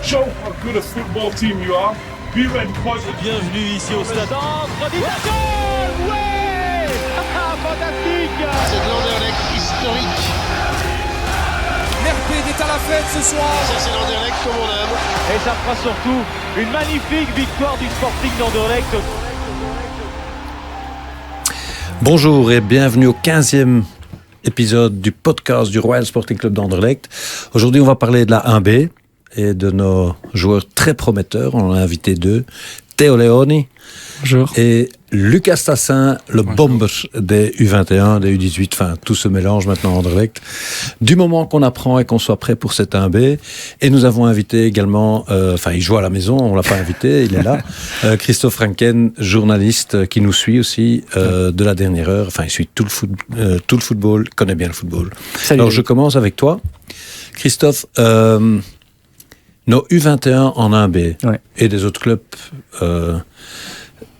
show how good a football team you are. Be ready, boys. Bienvenue ici au stade. Ouais. Fantastique. C'est de l'Anderlecht historique. L'RP est à la fête ce soir. Ça c'est l'Anderlecht comme on aime. Et ça fera surtout une magnifique victoire du Sporting d'Anderlecht. Bonjour et bienvenue au 15e épisode du podcast du Royal Sporting Club d'Anderlecht. Aujourd'hui, on va parler de la 1B et de nos joueurs très prometteurs. On en a invité deux, Theo Leoni. Bonjour. Et Lucas Tassin, le bomber des U21, des U18, enfin tout se mélange maintenant à Anderlecht. Du moment qu'on apprend et qu'on soit prêt pour cette 1B, et nous avons invité également, il joue à la maison, on l'a pas invité, il est là, Christophe Franken, journaliste qui nous suit aussi de la dernière heure, enfin il suit tout le football, connaît bien le football. Salut. Alors je commence avec toi, Christophe. Nos U21 en 1B et des autres clubs,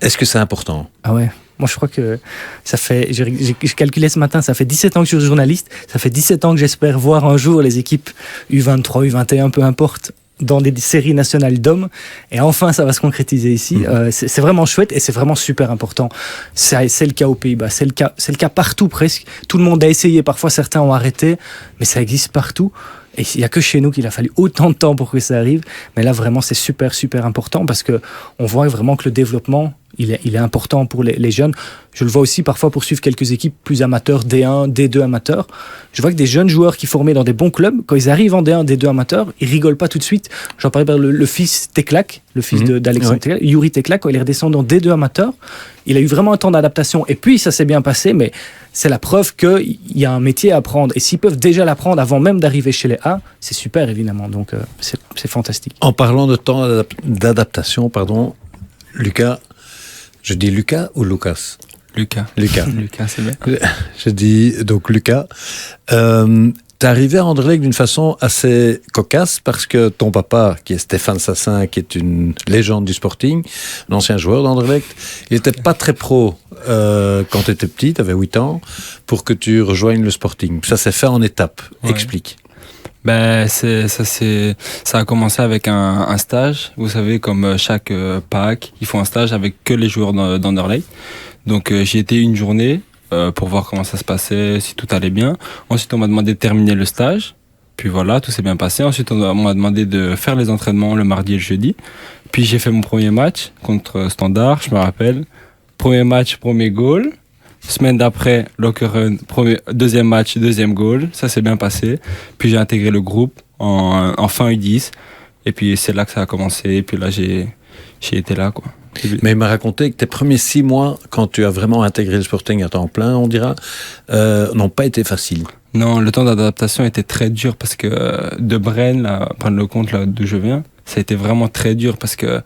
est-ce que c'est important ? Ah ouais, moi je crois que ça fait, j'ai calculé ce matin, ça fait 17 ans que je suis journaliste, ça fait 17 ans que j'espère voir un jour les équipes U23, U21, peu importe, dans des séries nationales d'hommes, et enfin ça va se concrétiser ici. C'est vraiment chouette et c'est vraiment super important. C'est le cas aux Pays-Bas, c'est le cas partout presque. Tout le monde a essayé, parfois certains ont arrêté, mais ça existe partout. Et il n'y a que chez nous qu'il a fallu autant de temps pour que ça arrive. Mais là, vraiment, c'est super, super important parce qu'on voit vraiment que le développement, il est important pour les jeunes. Je le vois aussi parfois pour suivre quelques équipes plus amateurs, D1, D2 amateurs. Je vois que des jeunes joueurs qui formés dans des bons clubs, quand ils arrivent en D1, D2 amateurs, ils rigolent pas tout de suite. J'en parlais par le fils Teklak, le fils d'Alexandre Teklak, Yuri Teklak, quand il est redescendu en D2 amateur, il a eu vraiment un temps d'adaptation. Et puis, ça s'est bien passé, mais c'est la preuve qu'il y a un métier à apprendre. Et s'ils peuvent déjà l'apprendre avant même d'arriver chez les A, c'est super, évidemment. Donc, c'est fantastique. En parlant de temps d'adaptation, Lucas, je dis Lucas ou Lucas ? Lucas, c'est bien. Je dis donc Lucas. T'es arrivé à Anderlecht d'une façon assez cocasse parce que ton papa, qui est Stéphane Sassin, qui est une légende du Sporting, un ancien joueur d'Anderlecht, il n'était pas très pro quand tu étais petit, tu avais 8 ans, pour que tu rejoignes le Sporting. Ça s'est fait en étapes. Ouais. Explique. Ça a commencé avec un stage. Vous savez, comme chaque Pâques, ils font un stage avec que les joueurs d'Anderlecht. Donc j'y étais une journée pour voir comment ça se passait, si tout allait bien. Ensuite, on m'a demandé de terminer le stage. Puis voilà, tout s'est bien passé. Ensuite, on m'a demandé de faire les entraînements le mardi et le jeudi. Puis j'ai fait mon premier match contre Standard, je me rappelle. Premier match, premier goal. Semaine d'après, locker run, deuxième match, deuxième goal. Ça s'est bien passé. Puis j'ai intégré le groupe en fin U10. Et puis c'est là que ça a commencé. Et puis là, j'ai été là, quoi. Mais il m'a raconté que tes premiers 6 mois, quand tu as vraiment intégré le Sporting à temps plein, on dira, n'ont pas été faciles. Non, le temps d'adaptation était très dur parce que de Braine, là, prendre le compte là d'où je viens, ça a été vraiment très dur parce que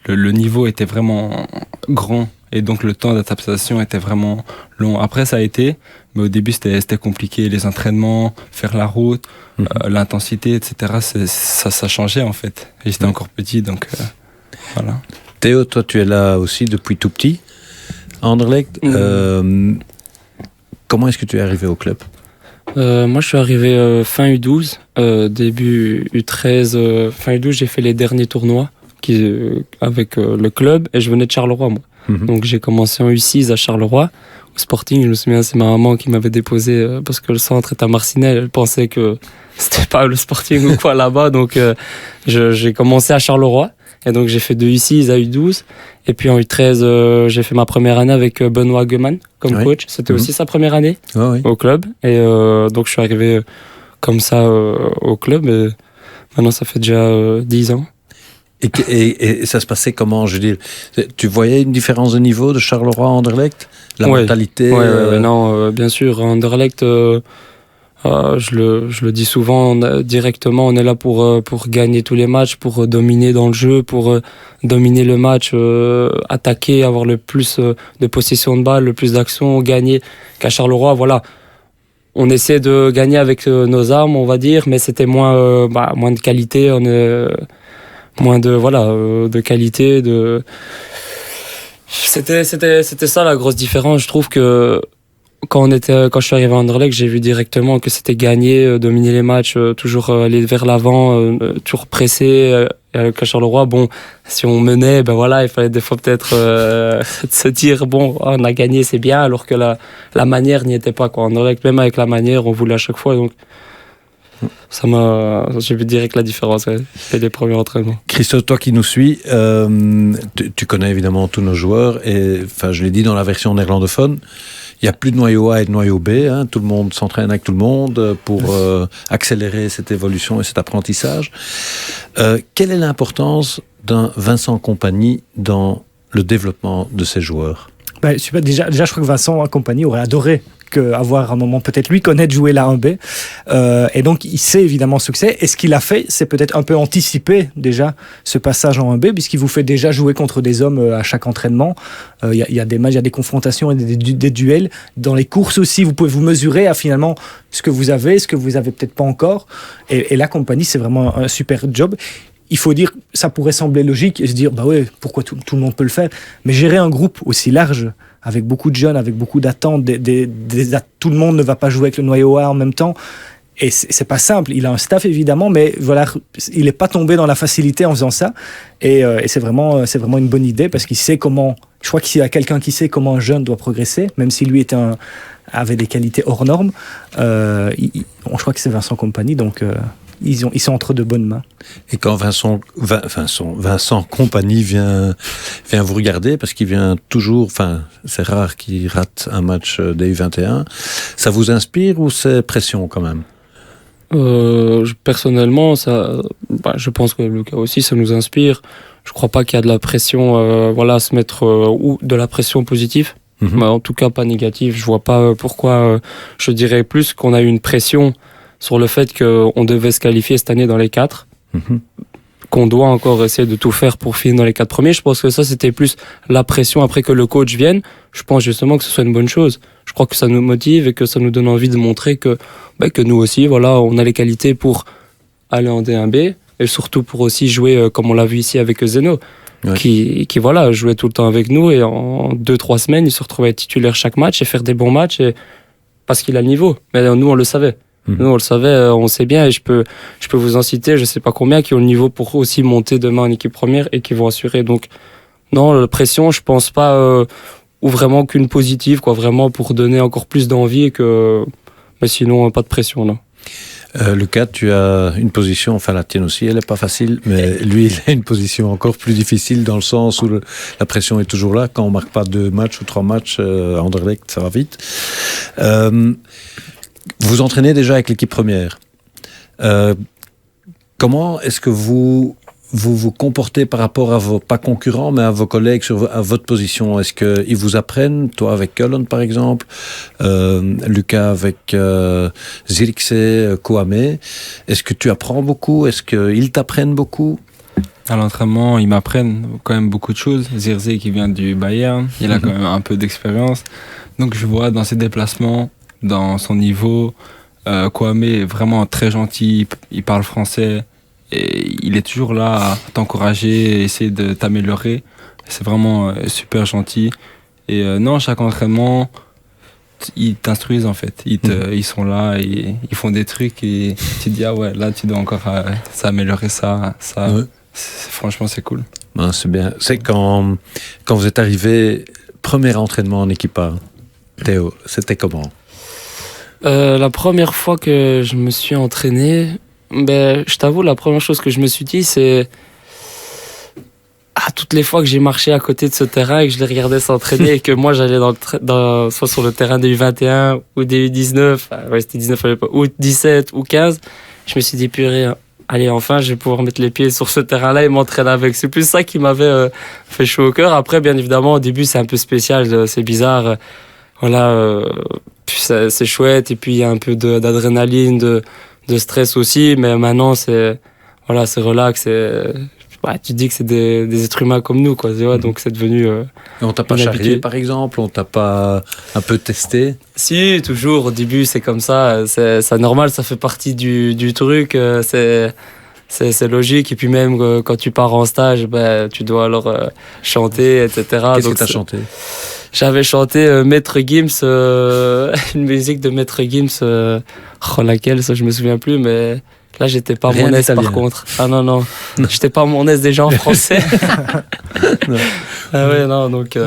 le niveau était vraiment grand et donc le temps d'adaptation était vraiment long. Après, ça a été, mais au début, c'était compliqué. Les entraînements, faire la route, l'intensité, etc., ça changeait en fait. Et j'étais encore petit, donc voilà. Théo, toi, tu es là aussi depuis tout petit, à Anderlecht. Comment est-ce que tu es arrivé au club ? Moi, je suis arrivé fin U12, début U13. Fin U12, j'ai fait les derniers tournois avec le club et je venais de Charleroi, moi. Donc, j'ai commencé en U6 à Charleroi. Au Sporting, je me souviens, c'est ma maman qui m'avait déposé parce que le centre est à Marcinelle. Elle pensait que c'était pas le Sporting ou quoi là-bas. Donc, j'ai commencé à Charleroi. Et donc, j'ai fait de U6 à U12. Et puis, en U13, j'ai fait ma première année avec Benoît Gueman comme coach. C'était aussi sa première année au club. Et donc, je suis arrivé comme ça au club. Et maintenant, ça fait déjà 10 ans. Et ça se passait comment ? Je veux dire, tu voyais une différence de niveau de Charleroi à Anderlecht ? La mentalité Non, bien sûr. Anderlecht, je le dis souvent directement, on est là pour gagner tous les matchs, pour dominer dans le jeu, pour dominer le match, attaquer, avoir le plus de possession de balle, le plus d'actions, gagner. Qu'à Charleroi, voilà, on essaie de gagner avec nos armes, on va dire, mais c'était moins de qualité, moins de qualité, c'était ça la grosse différence. Je trouve que quand je suis arrivé à Anderlecht, j'ai vu directement que c'était gagner, dominer les matchs, toujours aller vers l'avant, toujours presser, Et avec le Charleroi, bon, si on menait, ben voilà, il fallait des fois peut-être se dire, bon, on a gagné, c'est bien, alors que la manière n'y était pas, quoi. En Anderlecht, même avec la manière, on voulait à chaque fois, donc j'ai vu direct la différence, ouais. C'était les premiers entraînements. Christophe, toi qui nous suis, tu connais évidemment tous nos joueurs et enfin, je l'ai dit dans la version néerlandophone, il n'y a plus de noyau A et de noyau B, hein. Tout le monde s'entraîne avec tout le monde pour accélérer cette évolution et cet apprentissage. Quelle est l'importance d'un Vincent Kompany dans le développement de ses joueurs? Super. Déjà, je crois que Vincent Kompany aurait adoré avoir un moment, peut-être lui connaître jouer la 1B, et donc il sait évidemment ce que c'est, et ce qu'il a fait, c'est peut-être un peu anticiper déjà ce passage en 1B, puisqu'il vous fait déjà jouer contre des hommes à chaque entraînement. Il y a des matchs, il y a des confrontations et des duels. Dans les courses aussi, vous pouvez vous mesurer à finalement ce que vous avez peut-être pas encore, et là, Kompany, c'est vraiment un super job. Il faut dire, ça pourrait sembler logique et se dire, bah ouais, pourquoi tout le monde peut le faire, mais gérer un groupe aussi large, avec beaucoup de jeunes, avec beaucoup d'attentes, tout le monde ne va pas jouer avec le noyau A en même temps, et c'est pas simple. Il a un staff évidemment, mais voilà, il n'est pas tombé dans la facilité en faisant ça, et c'est vraiment une bonne idée, parce qu'il sait comment, je crois qu'il y a quelqu'un qui sait comment un jeune doit progresser, même si lui avait des qualités hors normes, je crois que c'est Vincent Kompany, donc ils sont entre de bonnes mains. Et quand Vincent Kompany vient vous regarder, parce qu'il vient toujours, enfin, c'est rare qu'il rate un match des U21, ça vous inspire ou c'est pression quand même? Personnellement, je pense que le cas aussi, ça nous inspire. Je crois pas qu'il y a de la pression, à se mettre, ou de la pression positive. Mais en tout cas, pas négative. Je vois pas pourquoi, je dirais plus qu'on a eu une pression sur le fait qu'on devait se qualifier cette année dans les 4, qu'on doit encore essayer de tout faire pour finir dans les 4 premiers. Je pense que ça, c'était plus la pression après que le coach vienne. Je pense justement que ce soit une bonne chose. Je crois que ça nous motive et que ça nous donne envie de montrer que nous aussi, voilà, on a les qualités pour aller en D1B et surtout pour aussi jouer, comme on l'a vu ici avec Zeno, qui voilà, jouait tout le temps avec nous, et en 2-3 semaines, il se retrouvait titulaire chaque match et faire des bons matchs, parce qu'il a le niveau. Mais nous, on le savait. Nous, on le savait, on sait bien, et je peux vous en citer, je sais pas combien, qui ont le niveau pour aussi monter demain en équipe première et qui vont assurer. Donc, non, la pression, je pense pas, ou vraiment qu'une positive, quoi, vraiment pour donner encore plus d'envie, mais sinon, pas de pression, non. Lucas, tu as une position, enfin la tienne aussi, elle est pas facile, mais lui, il a une position encore plus difficile dans le sens où la pression est toujours là. Quand on marque pas 2 matchs ou 3 matchs à Anderlecht, ça va vite. Vous entraînez déjà avec l'équipe première. Comment est-ce que vous comportez par rapport à vos, pas concurrents, mais à vos collègues à votre position? Est-ce qu'ils vous apprennent, toi avec Cullen par exemple, Lucas avec Zirkzee, Kouamé? Est-ce que tu apprends beaucoup? Est-ce qu'ils t'apprennent beaucoup? À l'entraînement, ils m'apprennent quand même beaucoup de choses. Zirkzee qui vient du Bayern, il a quand même un peu d'expérience. Donc je vois dans ses déplacements, dans son niveau, Kouamé est vraiment très gentil, il parle français. Et il est toujours là à t'encourager, essayer de t'améliorer. C'est vraiment super gentil. Et non, chaque entraînement, ils t'instruisent en fait. Ils sont là, et ils font des trucs et tu te dis, ah ouais, là tu dois encore s'améliorer ça. Ouais. Franchement, c'est cool. Ben, c'est bien. C'est quand vous êtes arrivé, premier entraînement en équipe A, Théo, c'était comment? La première fois que je me suis entraîné, je t'avoue, la première chose que je me suis dit, c'est toutes les fois que j'ai marché à côté de ce terrain et que je les regardais s'entraîner et que moi j'allais soit sur le terrain des U21 ou des U19, c'était 19 à l'époque, ou 17 ou 15, je me suis dit, purée, allez, enfin je vais pouvoir mettre les pieds sur ce terrain-là et m'entraîner avec. C'est plus ça qui m'avait fait chaud au cœur. Après, bien évidemment, au début c'est un peu spécial, c'est bizarre, puis c'est chouette, et puis il y a un peu d'adrénaline, de stress aussi, mais maintenant c'est relax, tu dis que c'est des êtres humains comme nous, quoi. Donc c'est devenu on t'a pas charrié par exemple, on t'a pas un peu testé? Si, toujours au début c'est comme ça, c'est normal, ça fait partie du truc, c'est logique, et puis même quand tu pars en stage, tu dois alors chanter, etc. Qu'est-ce que t'as chanté? J'avais chanté Maître Gims, une musique de Maître Gims, laquelle, ça je me souviens plus, mais Là, j'étais pas à Rien mon aise d'italien. par contre. Ah non. J'étais pas à mon aise déjà en français. Ah ouais, non, donc...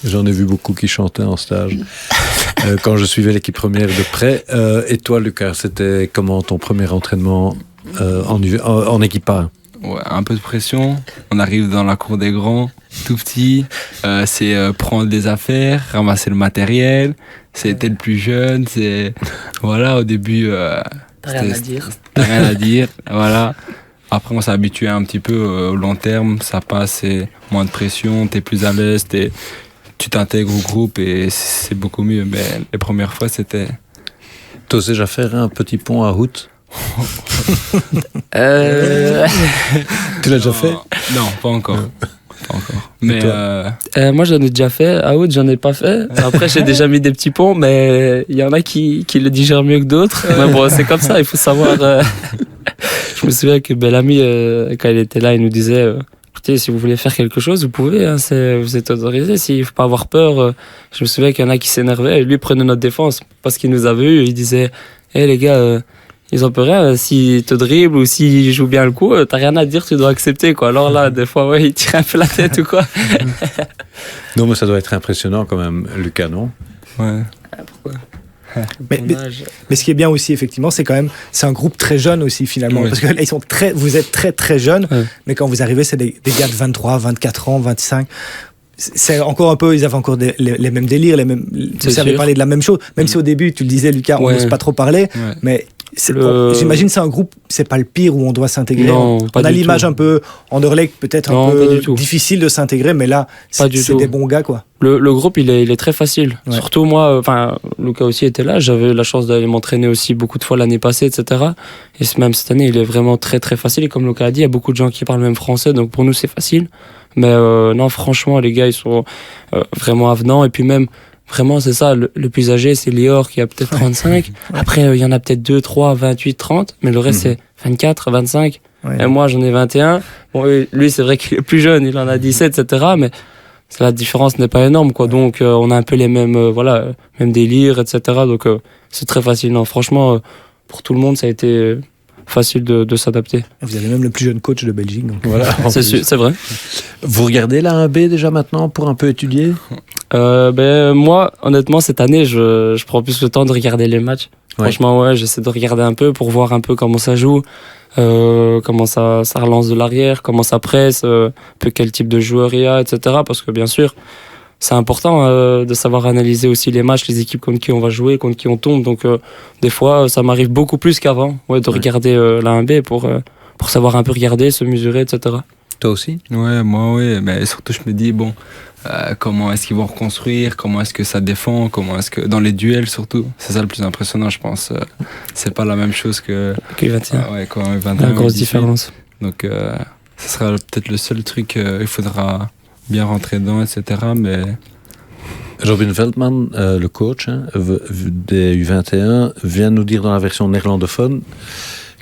J'en ai vu beaucoup qui chantaient en stage quand je suivais l'équipe première de près. Et toi, Lucas, c'était comment ton premier entraînement en équipe A? Ouais, un peu de pression. On arrive dans la cour des grands, tout petit. C'est prendre des affaires, ramasser le matériel. C'était le plus jeune. C'est voilà, au début. T'as rien à dire. T'as rien à dire. Voilà. Après, on s'est habitué un petit peu au long terme. Ça passe, c'est moins de pression. T'es plus à l'aise. Tu t'intègres au groupe et c'est beaucoup mieux. Mais les premières fois, c'était. T'oses déjà faire un petit pont à route? Tu l'as déjà fait? Non, pas encore. Pas encore. Mais moi, j'en ai déjà fait. À Haute, j'en ai pas fait. Après, j'ai déjà mis des petits ponts, mais il y en a qui le digèrent mieux que d'autres. Mais bon, c'est comme ça, il faut savoir. Je me souviens que Bellamy, quand il était là, il nous disait écoutez, si vous voulez faire quelque chose, vous pouvez, hein, vous êtes autorisé. Il faut pas avoir peur. Je me souviens qu'il y en a qui s'énervaient et lui prenait notre défense parce qu'il nous avait eu. Il disait hé les gars, ils ont peu rien. S'ils te dribblent ou s'ils jouent bien le coup, t'as rien à dire, tu dois accepter, quoi. Alors là, des fois, ouais, ils tirent un peu la tête ou quoi. Non, mais ça doit être impressionnant quand même, Lucas, non? ouais. Pourquoi Mais ce qui est bien aussi, effectivement, c'est quand même, c'est un groupe très jeune aussi, finalement. Oui. Parce que là, vous êtes très, très jeunes. Ouais. Mais quand vous arrivez, c'est des gars de 23, 24 ans, 25. C'est encore un peu, ils avaient encore les mêmes délires, vous C'est savez sûr. parler de la même chose. Même si au début, tu le disais, Lucas, on Ouais. n'ose pas trop parler. Ouais. Mais Le- j'imagine c'est un groupe, c'est pas le pire où on doit s'intégrer. Non, on pas a du l'image tout. un peu Anderlecht, peut-être Non, un pas peu du tout. difficile de s'intégrer, mais là, Pas du c'est tout. des bons gars, quoi. Le groupe, il est très facile. Ouais. Surtout moi, enfin, Lucas aussi était là. J'avais la chance d'aller m'entraîner aussi beaucoup de fois l'année passée, etc. Et même cette année, il est vraiment très très facile. Et comme Lucas a dit, il y a beaucoup de gens qui parlent même français, donc pour nous, c'est facile. Mais non, franchement, les gars, ils sont vraiment avenants. Et puis même, vraiment, c'est ça, le plus âgé, c'est Lior qui a peut-être 35. Après, il y en a peut-être 2, 3, 28, 30. Mais le reste, c'est 24, 25. Ouais. Et moi, j'en ai 21. Bon, lui, c'est vrai qu'il est plus jeune, il en a 17, etc. Mais la différence n'est pas énorme, quoi. Donc, on a un peu les mêmes, mêmes délires, etc. Donc, c'est très facile. Non, franchement, pour tout le monde, ça a été facile de s'adapter. Vous avez même le plus jeune coach de Belgique. Donc. Voilà. C'est vrai. Vous regardez la 1B déjà maintenant pour un peu étudier? Moi, honnêtement, cette année, je prends plus le temps de regarder les matchs. Ouais. Franchement, ouais, j'essaie de regarder un peu pour voir un peu comment ça joue, comment ça relance de l'arrière, comment ça presse, un peu quel type de joueur il y a, etc. Parce que bien sûr, c'est important de savoir analyser aussi les matchs, les équipes contre qui on va jouer, contre qui on tombe. Donc, des fois, ça m'arrive beaucoup plus qu'avant, de regarder la 1B pour savoir un peu regarder, se mesurer, etc. Toi aussi? Ouais, moi, oui. Mais surtout, je me dis, bon, comment est-ce qu'ils vont reconstruire? Comment est-ce que ça défend? Comment est-ce que. Dans les duels, surtout. C'est ça le plus impressionnant, je pense. C'est pas la même chose que. Q21. Ouais, quand Il 21. y a une grosse 18. différence. Donc, ce sera peut-être le seul truc. Il faudra bien rentrer dedans, etc. Mais. Robin Veldman, le coach des U21, vient nous dire dans la version néerlandophone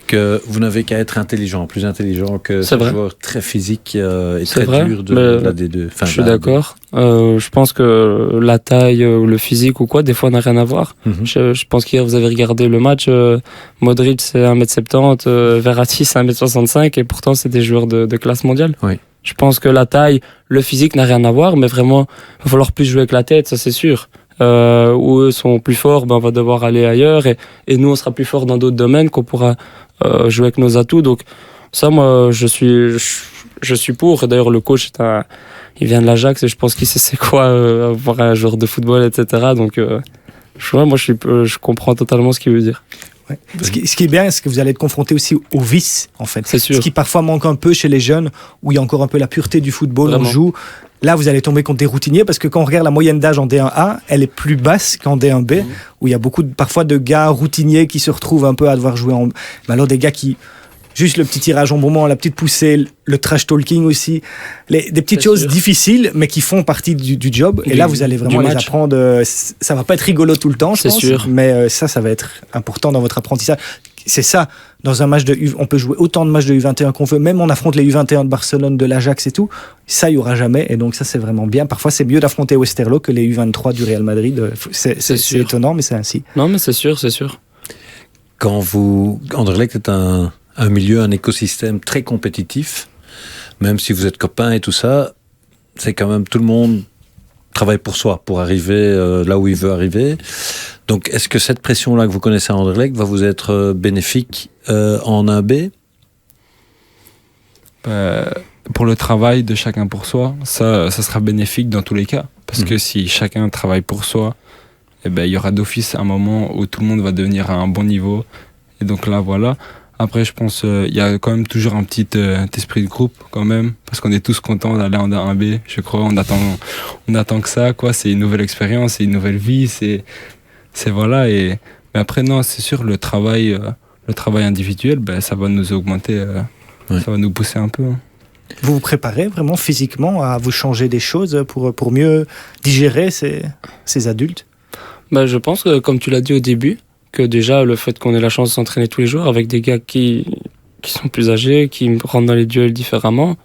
que vous n'avez qu'à être intelligent, plus intelligent que C'est ce vrai. joueur très physique et C'est très vrai, dur de mais la D2. Enfin, Je suis de la- d'accord. Je pense que la taille, le physique ou quoi, des fois, n'a rien à voir. Mhm. Je pense qu'hier, vous avez regardé le match. Modric, c'est 1m70, Verratti, c'est 1m65, et pourtant, c'est des joueurs de classe mondiale. Oui. Je pense que la taille, le physique n'a rien à voir, mais vraiment, il va falloir plus jouer avec la tête, ça c'est sûr. Où eux sont plus forts, on va devoir aller ailleurs, et nous, on sera plus forts dans d'autres domaines, qu'on pourra jouer avec nos atouts. Donc, ça, moi, je suis pour. Et d'ailleurs, le coach, il vient de l'Ajax et je pense qu'il sait c'est quoi avoir un joueur de football, etc. Donc, je comprends totalement ce qu'il veut dire. Ouais. Ce qui est bien, c'est que vous allez être confronté aussi au vice, en fait. C'est sûr. Ce qui parfois manque un peu chez les jeunes, où il y a encore un peu la pureté du football, Vraiment. on joue. Là, vous allez tomber contre des routiniers, parce que quand on regarde la moyenne d'âge en D1A, elle est plus basse qu'en D1B, où il y a beaucoup parfois de gars routiniers qui se retrouvent un peu à devoir jouer en... Mais alors des gars qui... Juste le petit tirage en bon moment, la petite poussée, le trash talking aussi. Des petites C'est choses sûr. difficiles, mais qui font partie du job. Et là, vous allez vraiment du les match. apprendre. Ça va pas être rigolo tout le temps, je C'est pense. sûr. Mais ça va être important dans votre apprentissage. C'est ça, dans un match de U, on peut jouer autant de matchs de U21 qu'on veut. Même on affronte les U21 de Barcelone, de l'Ajax et tout. Ça, il y aura jamais. Et donc ça, c'est vraiment bien. Parfois, c'est mieux d'affronter Westerlo que les U23 du Real Madrid. C'est sûr. étonnant, mais c'est ainsi. Non, mais c'est sûr, c'est sûr. Quand Anderlecht est un un milieu, un écosystème très compétitif. Même si vous êtes copains et tout ça, c'est quand même tout le monde travaille pour soi, pour arriver là où il veut arriver. Donc, est-ce que cette pression-là que vous connaissez à Anderlecht va vous être bénéfique en 1B ? Pour le travail de chacun pour soi, ça sera bénéfique dans tous les cas. Parce que si chacun travaille pour soi, eh ben, il y aura d'office un moment où tout le monde va devenir à un bon niveau. Et donc là, voilà. Après, je pense il y a quand même toujours un petit esprit de groupe quand même, parce qu'on est tous contents d'aller en 1B. Je crois, on attend que ça, quoi. C'est une nouvelle expérience, c'est une nouvelle vie, c'est voilà. Mais après, non, c'est sûr, le travail individuel, ben, ça va nous augmenter, ça va nous pousser un peu. Hein. Vous vous préparez vraiment physiquement à vous changer des choses pour mieux digérer ces adultes? Je pense que, comme tu l'as dit au début, que déjà le fait qu'on ait la chance de s'entraîner tous les jours avec des gars qui sont plus âgés, qui rentrent dans les duels différemment,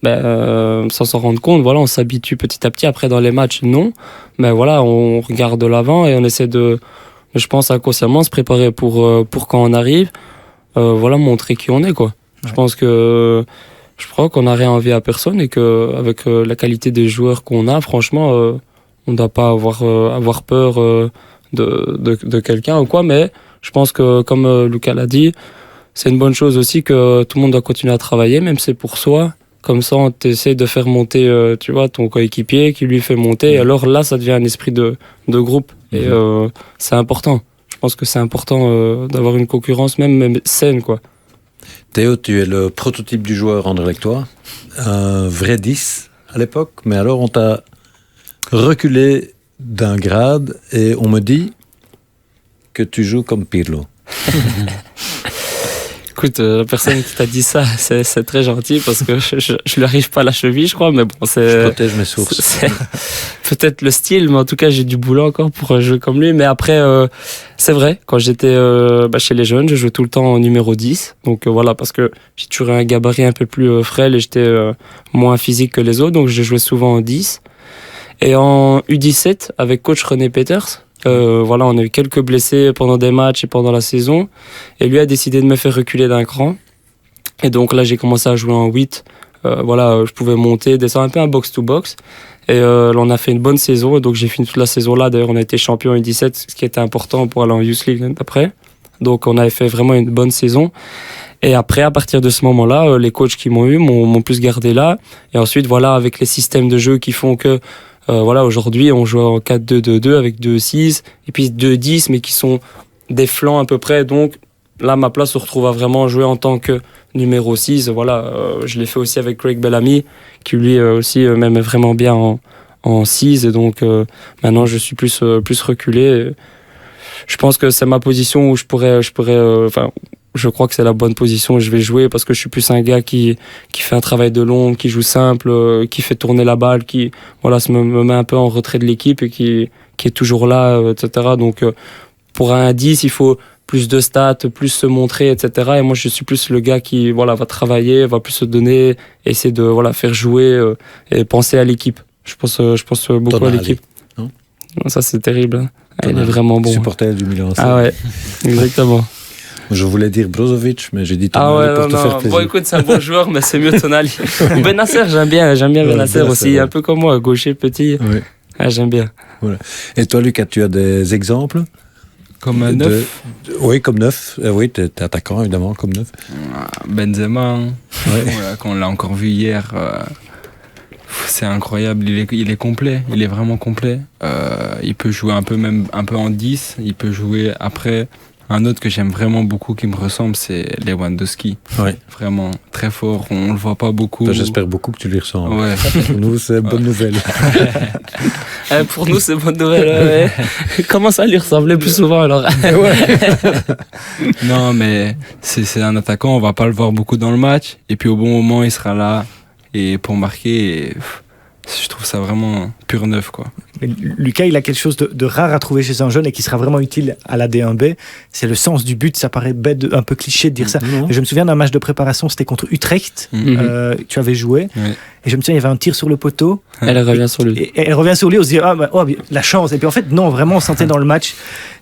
sans s'en rendre compte, voilà, on s'habitue petit à petit. Après, dans les matchs, non, mais voilà, on regarde de l'avant et on essaie de, je pense, inconsciemment se préparer pour quand on arrive, montrer qui on est, quoi. Ouais. Je crois qu'on n'a rien envie à personne et que avec la qualité des joueurs qu'on a, franchement, on ne doit pas avoir peur de quelqu'un ou quoi, mais je pense que, comme Lucas l'a dit, c'est une bonne chose aussi que tout le monde doit continuer à travailler, même si c'est pour soi. Comme ça, on essaie de faire monter, ton coéquipier qui lui fait monter. Et alors là, ça devient un esprit de groupe. Et c'est important. Je pense que c'est important d'avoir une concurrence même saine, quoi. Théo, tu es le prototype du joueur anderlechtois, un vrai 10 à l'époque, mais alors on t'a reculé d'un grade et on me dit que tu joues comme Pirlo. Écoute, la personne qui t'a dit ça, c'est très gentil parce que je lui arrive pas à la cheville, je crois, mais bon, Je protège mes sources. C'est peut-être le style, mais en tout cas, j'ai du boulot encore pour jouer comme lui. Mais après, c'est vrai, quand j'étais chez les jeunes, je jouais tout le temps en numéro 10. Donc voilà, parce que j'ai toujours un gabarit un peu plus frêle et j'étais moins physique que les autres, donc je jouais souvent en 10. Et en U17, avec coach René Peters, on a eu quelques blessés pendant des matchs et pendant la saison. Et lui a décidé de me faire reculer d'un cran. Et donc là, j'ai commencé à jouer en 8. Je pouvais monter, descendre un peu un box-to-box. Et là, on a fait une bonne saison. Et donc j'ai fini toute la saison là. D'ailleurs, on a été champion en U17, ce qui était important pour aller en Youth League après. Donc on avait fait vraiment une bonne saison. Et après, à partir de ce moment-là, les coachs qui m'ont eu m'ont plus gardé là. Et ensuite, avec les systèmes de jeu qui font que aujourd'hui, on joue en 4-2-2-2 avec 2-6 et puis 2-10, mais qui sont des flancs à peu près. Donc là, ma place se retrouve à vraiment jouer en tant que numéro 6. Je l'ai fait aussi avec Craig Bellamy, qui lui aussi m'aimait vraiment bien en 6. Et donc maintenant, je suis plus reculé. Je pense que c'est ma position où je crois que c'est la bonne position où je vais jouer parce que je suis plus un gars qui fait un travail de l'ombre, qui joue simple, qui fait tourner la balle, qui me met un peu en retrait de l'équipe et qui est toujours là, etc. Donc pour un 10, il faut plus de stats, plus se montrer, etc. Et moi, je suis plus le gars qui va travailler, va plus se donner, essayer de faire jouer et penser à l'équipe. Je pense beaucoup à l'équipe. Non, ça, c'est terrible. Hein. Il est vraiment bon. Supporter du Milan. Ah ouais, exactement. Je voulais dire Brozovic, mais j'ai dit Tonali pour te faire plaisir. Bon, écoute, c'est un bon joueur, mais c'est mieux Tonali. Benasser, j'aime bien Benasser aussi, un peu comme moi, gaucher, petit. Oui. Ah, j'aime bien. Voilà. Et toi, Lucas, tu as des exemples? Comme un 9 Oui, comme 9. Oui, tu es attaquant, évidemment, comme 9. Benzema, quand on l'a encore vu hier, c'est incroyable, il est complet, il est vraiment complet. Il peut jouer un peu en 10, il peut jouer après. Un autre que j'aime vraiment beaucoup qui me ressemble, c'est Lewandowski. Ouais. Vraiment très fort, on le voit pas beaucoup. J'espère beaucoup que tu lui ressembles. Ouais. Pour nous, c'est bonne nouvelle. Pour nous, c'est bonne nouvelle. Comment ça lui ressemblait plus souvent alors? Non, mais c'est un attaquant, on va pas le voir beaucoup dans le match. Et puis au bon moment, il sera là et pour marquer. Je trouve ça vraiment pur neuf, quoi. Mais Lucas, il a quelque chose de rare à trouver chez un jeune et qui sera vraiment utile à la D1B. C'est le sens du but. Ça paraît bête, un peu cliché de dire ça. Mais je me souviens d'un match de préparation, c'était contre Utrecht. Tu avais joué. Oui. Et je me souviens, il y avait un tir sur le poteau. Elle revient sur lui. Et elle revient sur lui, on se dit, la chance. Et puis en fait, non, vraiment, on sentait dans le match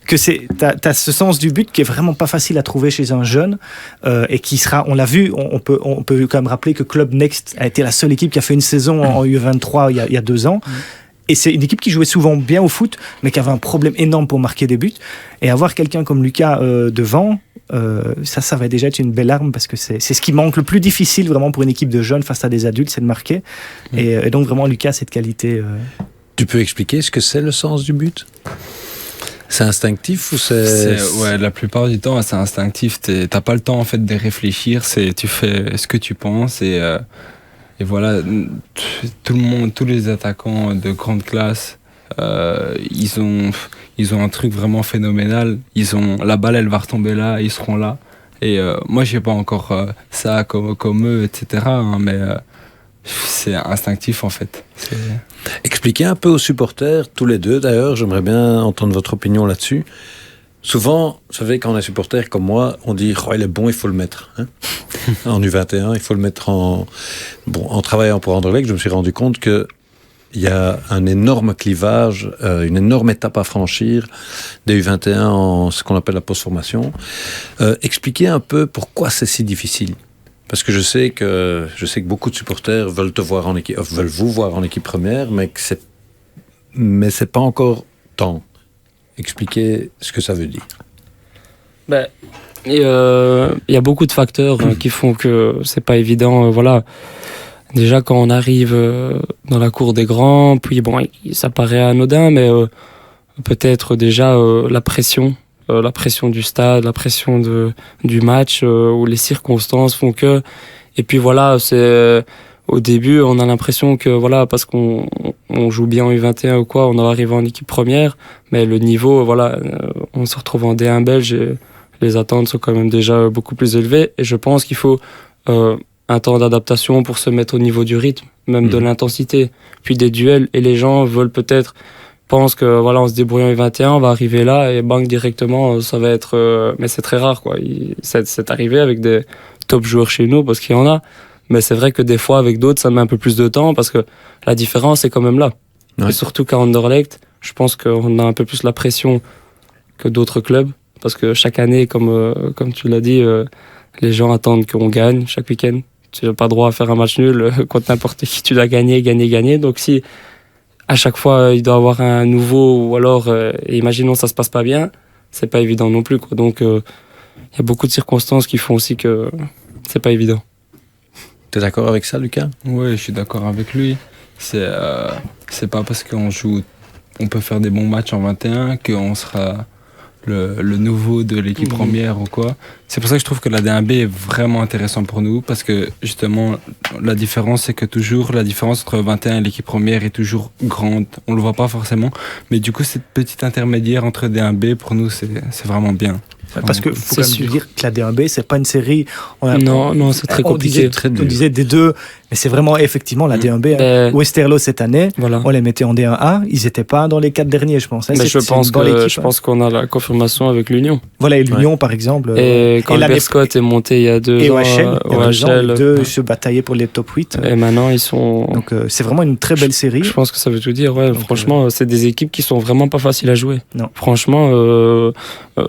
que t'as ce sens du but qui est vraiment pas facile à trouver chez un jeune et qui sera, on l'a vu, on peut quand même rappeler que Club Next a été la seule équipe qui a fait une saison en U23 il y a 2 ans. Et c'est une équipe qui jouait souvent bien au foot, mais qui avait un problème énorme pour marquer des buts. Et avoir quelqu'un comme Lucas devant, ça va déjà être une belle arme, parce que c'est ce qui manque le plus difficile vraiment pour une équipe de jeunes face à des adultes, c'est de marquer. Et donc vraiment, Lucas, cette qualité... Tu peux expliquer ce que c'est le sens du but ? C'est instinctif ou Ouais, la plupart du temps, c'est instinctif. T'as pas le temps en fait de réfléchir. Tu fais ce que tu penses et voilà. Tout le monde, tous les attaquants de grande classe, ils ont un truc vraiment phénoménal. La balle, elle va retomber là, ils seront là. Et moi, j'ai pas encore ça comme eux, etc. mais c'est instinctif en fait. Expliquez un peu aux supporters, tous les deux d'ailleurs, j'aimerais bien entendre votre opinion là-dessus. Souvent, vous savez, quand on est supporter comme moi, on dit il est bon, il faut le mettre. En U21, il faut le mettre en travaillant pour Anderlecht, je me suis rendu compte qu'il y a un énorme clivage, une énorme étape à franchir des U21 en ce qu'on appelle la post-formation. Expliquez un peu pourquoi c'est si difficile. Parce que je sais que beaucoup de supporters veulent vous voir en équipe première, mais c'est pas encore temps. Expliquez ce que ça veut dire. Il y a beaucoup de facteurs qui font que c'est pas évident. Voilà. Déjà, quand on arrive dans la cour des grands, puis ça paraît anodin, mais peut-être déjà la pression du stade, la pression du match, où les circonstances font que... Et puis voilà, au début, on a l'impression que voilà, parce qu'on joue bien en U21 ou quoi, on va arriver en équipe première, mais le niveau, voilà, on se retrouve en D1 belge et les attentes sont quand même déjà beaucoup plus élevées. Et je pense qu'il faut un temps d'adaptation pour se mettre au niveau du rythme, même de l'intensité, puis des duels. Et les gens pensent que voilà, on se débrouille en U21, on va arriver là et bang, directement, ça va être... mais c'est très rare, quoi. C'est arrivé avec des top joueurs chez nous, parce qu'il y en a. Mais c'est vrai que des fois, avec d'autres, ça met un peu plus de temps, parce que la différence est quand même là. Ouais. Et surtout qu'à Anderlecht, je pense qu'on a un peu plus la pression que d'autres clubs, parce que chaque année, comme tu l'as dit, les gens attendent qu'on gagne chaque week-end. Tu n'as pas droit à faire un match nul contre n'importe qui. Tu dois gagner. Donc si à chaque fois, il doit y avoir un nouveau, ou alors, imaginons ça se passe pas bien, c'est pas évident non plus, quoi. Donc, il y a beaucoup de circonstances qui font aussi que c'est pas évident. T'es d'accord avec ça, Lucas ? Oui, je suis d'accord avec lui. C'est pas parce qu'on peut faire des bons matchs en 21 qu'on sera le nouveau de l'équipe première ou quoi. C'est pour ça que je trouve que la D1B est vraiment intéressant pour nous, parce que justement la différence, c'est que toujours la différence entre 21 et l'équipe première est toujours grande. On le voit pas forcément, mais du coup cette petite intermédiaire entre D1B pour nous c'est vraiment bien. Parce que faut quand même dire que la D1B, c'est pas une série. Non, c'est très compliqué. On disait D2, mais c'est vraiment effectivement la D1B. Westerlo cette année, voilà. On les mettait en D1A, ils étaient pas dans les 4 derniers, je pense. Mais je pense qu'on a la confirmation avec l'Union. Voilà, et l'Union par exemple. Et quand Berscott est monté il y a 2 ans, OHL, deux se bataillaient pour les top 8. Et maintenant ils sont. Donc c'est vraiment une très belle série. Je pense que ça veut tout dire. Ouais, donc, franchement, c'est des équipes qui sont vraiment pas faciles à jouer. Non. Franchement,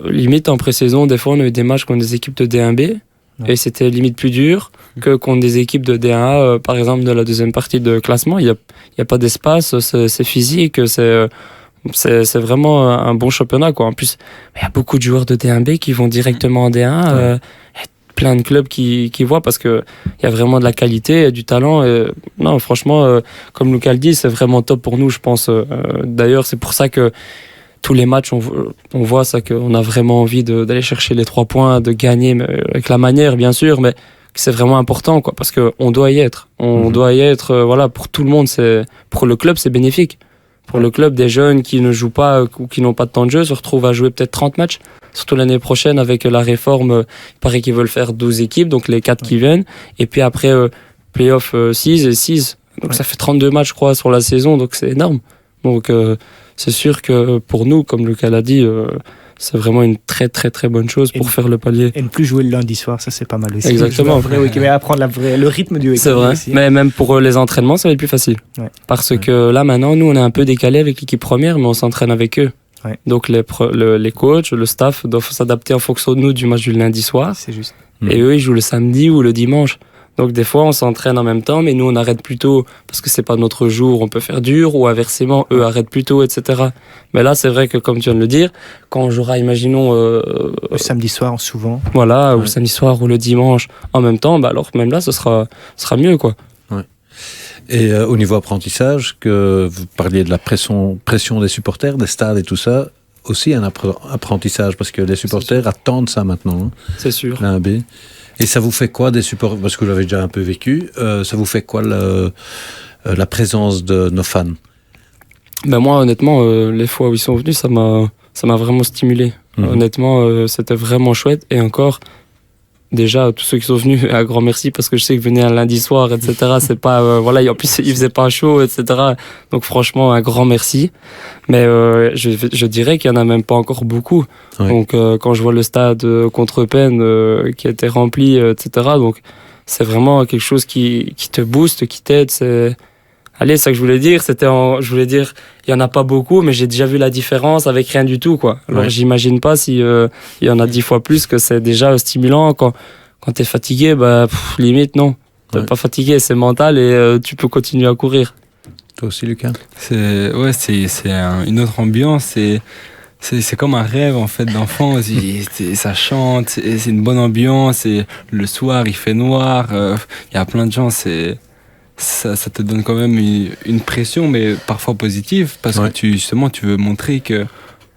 limite en pré-saison, des fois on a eu des matchs contre des équipes de D1B et c'était limite plus dur que contre des équipes de D1A, par exemple de la deuxième partie de classement. Il y a pas d'espace, c'est physique, c'est vraiment un bon championnat, quoi. En plus, il y a beaucoup de joueurs de D1B qui vont directement en D1. Plein de clubs qui voient, parce que il y a vraiment de la qualité, du talent. Non, franchement, comme Lucas le dit, c'est vraiment top pour nous, je pense. D'ailleurs, c'est pour ça que tous les matchs, on voit ça, qu'on a vraiment envie d'aller chercher les 3 points, de gagner, mais avec la manière, bien sûr, mais c'est vraiment important, quoi, parce qu'on doit y être. On doit y être, voilà, pour tout le monde. Pour le club, c'est bénéfique. Pour le club, des jeunes qui ne jouent pas ou qui n'ont pas de temps de jeu se retrouvent à jouer peut-être 30 matchs. Surtout l'année prochaine, avec la réforme, il paraît qu'ils veulent faire 12 équipes, donc les 4 qui viennent. Et puis après, play-off 6 et 6. Donc ça fait 32 matchs, je crois, sur la saison, donc c'est énorme. Donc c'est sûr que pour nous, comme Lucas l'a dit, c'est vraiment une très très très bonne chose pour faire le palier. Et ne plus jouer le lundi soir, ça c'est pas mal aussi. Exactement. Mais apprendre le rythme du week-end. C'est vrai, aussi. mais même pour les entraînements, ça va être plus facile. Ouais. Parce que là maintenant, nous on est un peu décalé avec l'équipe première, mais on s'entraîne avec eux. Ouais. Donc les coachs, le staff doivent s'adapter en fonction de nous du match du lundi soir. C'est juste. Et eux, ils jouent le samedi ou le dimanche. Donc des fois, on s'entraîne en même temps, mais nous, on arrête plus tôt parce que c'est pas notre jour. On peut faire dur ou inversement, eux arrêtent plus tôt, etc. Mais là, c'est vrai que comme tu viens de le dire, quand on jouera, imaginons le samedi soir, souvent. Voilà, ou le samedi soir ou le dimanche en même temps, bah alors même là, ce sera mieux, quoi. Ouais. Et au niveau apprentissage, que vous parliez de la pression des supporters, des stades et tout ça, aussi un apprentissage parce que les supporters attendent ça maintenant. Hein, c'est sûr. La 1B. Et ça vous fait quoi des supporters? Parce que vous l'avez déjà un peu vécu. Ça vous fait quoi la présence de nos fans? Ben moi, honnêtement, les fois où ils sont venus, ça m'a vraiment stimulé. Honnêtement, c'était vraiment chouette. Et encore, déjà, tous ceux qui sont venus, un grand merci parce que je sais que venir un lundi soir, etc. C'est pas voilà. En plus, il faisait pas chaud, etc. Donc franchement, un grand merci. Mais je dirais qu'il y en a même pas encore beaucoup. Oui. Donc quand je vois le stade contre Eupen qui a été rempli, etc. Donc c'est vraiment quelque chose qui te booste, qui t'aide. C'est c'est ça que je voulais dire. Je voulais dire, il y en a pas beaucoup, mais j'ai déjà vu la différence avec rien du tout, quoi. Alors j'imagine pas si il y en a 10 fois plus que c'est déjà stimulant quand t'es fatigué, bah limite non. T'es pas fatigué, c'est mental et tu peux continuer à courir. Toi aussi, Lucas? C'est une autre ambiance. C'est comme un rêve en fait d'enfant. Ça chante, c'est une bonne ambiance. Et le soir, il fait noir. Il y a plein de gens. Ça te donne quand même une pression, mais parfois positive, parce que tu veux montrer que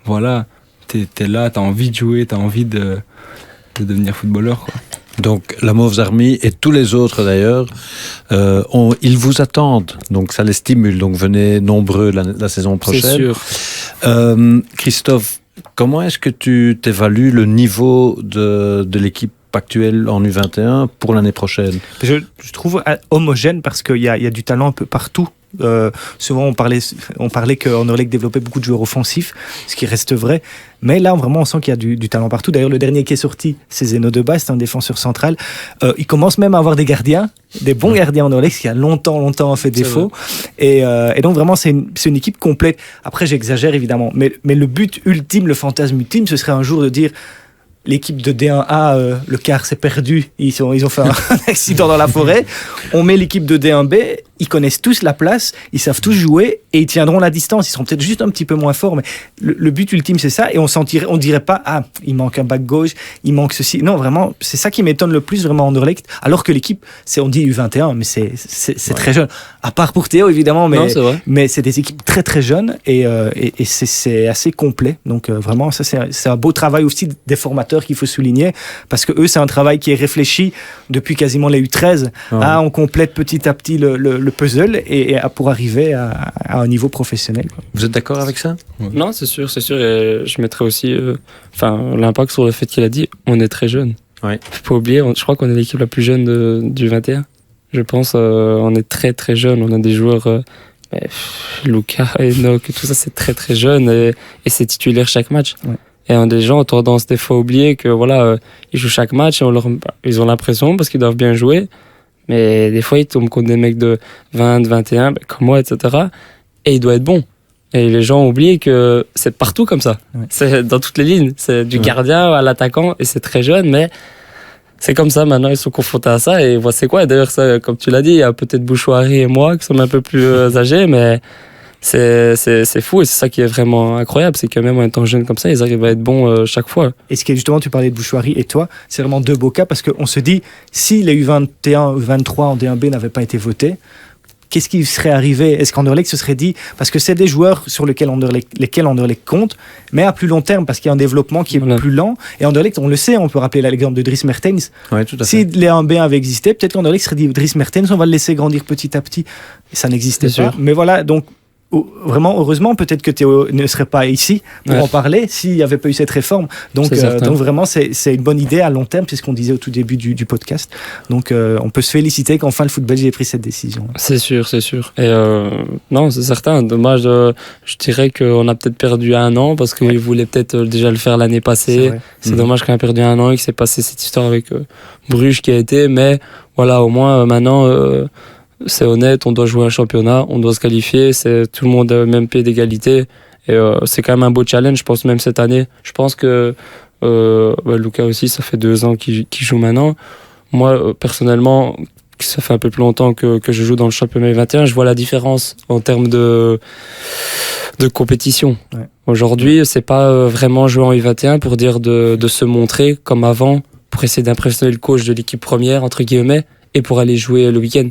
voilà, t'es là, t'as envie de jouer, t'as envie de devenir footballeur, quoi. Donc la Mauves Army et tous les autres d'ailleurs, ils vous attendent, donc ça les stimule, donc venez nombreux la saison prochaine. C'est sûr. Christophe, comment est-ce que tu t'évalues le niveau de l'équipe actuelle en U21 pour l'année prochaine? Je trouve homogène parce qu'il y a du talent un peu partout. Souvent on parlait qu'en Anderlecht développait beaucoup de joueurs offensifs, ce qui reste vrai, mais là vraiment on sent qu'il y a du talent partout. D'ailleurs le dernier qui est sorti, c'est Zeno Deba, c'est un défenseur central. Il commence même à avoir des gardiens, des bons gardiens en Anderlecht, ce qui a longtemps fait défaut, et donc vraiment c'est une équipe complète. Après j'exagère évidemment, mais le but ultime, le fantasme ultime, ce serait un jour de dire: l'équipe de D1A, le quart s'est perdu, ils ont fait un accident dans la forêt, on met l'équipe de D1B, ils connaissent tous la place, ils savent tous jouer et ils tiendront la distance, ils seront peut-être juste un petit peu moins forts, mais le but ultime c'est ça, et on dirait pas il manque un back gauche, il manque ceci. Non, vraiment, c'est ça qui m'étonne le plus vraiment en Anderlecht, alors que l'équipe, on dit U21, mais c'est très jeune, à part pour Théo évidemment, mais c'est des équipes très très jeunes et c'est assez complet, donc vraiment ça c'est un beau travail aussi des formateurs qu'il faut souligner, parce que eux c'est un travail qui est réfléchi depuis quasiment les U13. On complète petit à petit le puzzle et pour arriver à un niveau professionnel, quoi. Vous êtes d'accord avec ça? Non, c'est sûr, et je mettrais aussi l'impact sur le fait qu'il a dit on est très jeune. Faut pas oublier, je crois qu'on est l'équipe la plus jeune du 21. Je pense on est très très jeune, on a des joueurs Lucas, Enoch, tout ça c'est très très jeune et c'est titulaire chaque match. Et des gens ont tendance des fois à oublier que voilà, ils jouent chaque match et ils ont l'impression parce qu'ils doivent bien jouer, mais des fois ils tombent contre des mecs de 20, 21 comme moi, etc. et il doit être bon. Et les gens ont oublié que c'est partout comme ça. C'est dans toutes les lignes, c'est du gardien à l'attaquant et c'est très jeune, mais c'est comme ça. Maintenant ils sont confrontés à ça et voilà c'est quoi. Et d'ailleurs ça, comme tu l'as dit, il y a peut-être Bouchouari et moi qui sommes un peu plus âgés, mais c'est fou et c'est ça qui est vraiment incroyable, c'est que même en étant jeunes comme ça, ils arrivent à être bons chaque fois. Et ce qui est justement, tu parlais de Bouchouari et toi, c'est vraiment deux beaux cas, parce qu'on se dit, si les U21, U23 en D1B n'avaient pas été votés, qu'est-ce qui serait arrivé? Est-ce qu'Anderlecht se serait dit, parce que c'est des joueurs sur lesquels Anderlecht compte, mais à plus long terme, parce qu'il y a un développement qui est plus lent, et Anderlecht, on le sait, on peut rappeler l'exemple de Dries Mertens. Si les 1B avaient existé, peut-être qu'Anderlecht serait dit, Dries Mertens, on va le laisser grandir petit à petit. Et ça n'existait pas. Mais voilà, donc vraiment, heureusement, peut-être que Théo ne serait pas ici pour en parler s'il n'y avait pas eu cette réforme. Donc vraiment, c'est une bonne idée à long terme, c'est ce qu'on disait au tout début du podcast. Donc, on peut se féliciter qu'enfin le foot belge ait pris cette décision. C'est sûr. Et non, c'est certain. Dommage, je dirais qu'on a peut-être perdu 1 an parce qu'il voulait peut-être déjà le faire l'année passée. C'est dommage qu'on a perdu 1 an et qu'il s'est passé cette histoire avec Bruges qui a été. Mais voilà, au moins maintenant, c'est honnête, on doit jouer un championnat, on doit se qualifier. C'est tout le monde au même pied d'égalité. Et c'est quand même un beau challenge, je pense, même cette année. Je pense que Lucas aussi, ça fait 2 ans qu'il joue maintenant. Moi, personnellement, ça fait un peu plus longtemps que je joue dans le championnat U21. Je vois la différence en termes de compétition. Ouais. Aujourd'hui, c'est pas vraiment jouer en U21 pour dire de se montrer comme avant, pour essayer d'impressionner le coach de l'équipe première, entre guillemets, et pour aller jouer le week-end.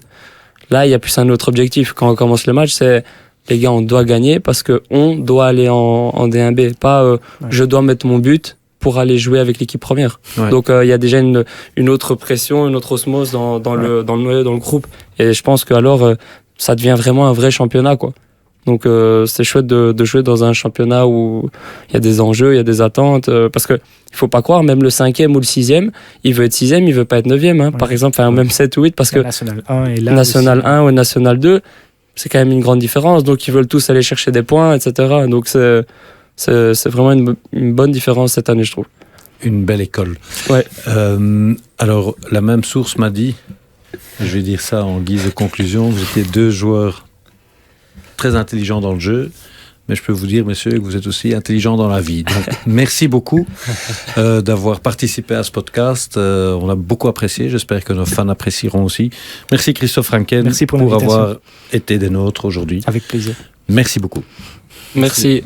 Là, il y a plus un autre objectif. Quand on commence le match, c'est les gars, on doit gagner parce qu'on doit aller en D1B. Pas je dois mettre mon but pour aller jouer avec l'équipe première. Ouais. Donc il y a déjà une autre pression, une autre osmose dans le groupe. Et je pense que alors ça devient vraiment un vrai championnat, quoi. Donc c'est chouette de jouer dans un championnat où il y a des enjeux, il y a des attentes. Parce que il faut pas croire, même le 5e ou le 6e, il veut être 6e, il veut pas être 9e. Hein, par exemple, même 7 ou 8, parce que National 1 et là National 1 ou National 2, c'est quand même une grande différence. Donc ils veulent tous aller chercher des points, etc. Donc c'est vraiment une bonne différence cette année, je trouve. Une belle école. Ouais. Alors, la même source m'a dit, je vais dire ça en guise de conclusion, vous étiez 2 joueurs très intelligents dans le jeu, mais je peux vous dire, messieurs, que vous êtes aussi intelligents dans la vie. Donc, merci beaucoup d'avoir participé à ce podcast. On a beaucoup apprécié. J'espère que nos fans apprécieront aussi. Merci Christophe Franken pour avoir été des nôtres aujourd'hui. Avec plaisir. Merci beaucoup. Merci.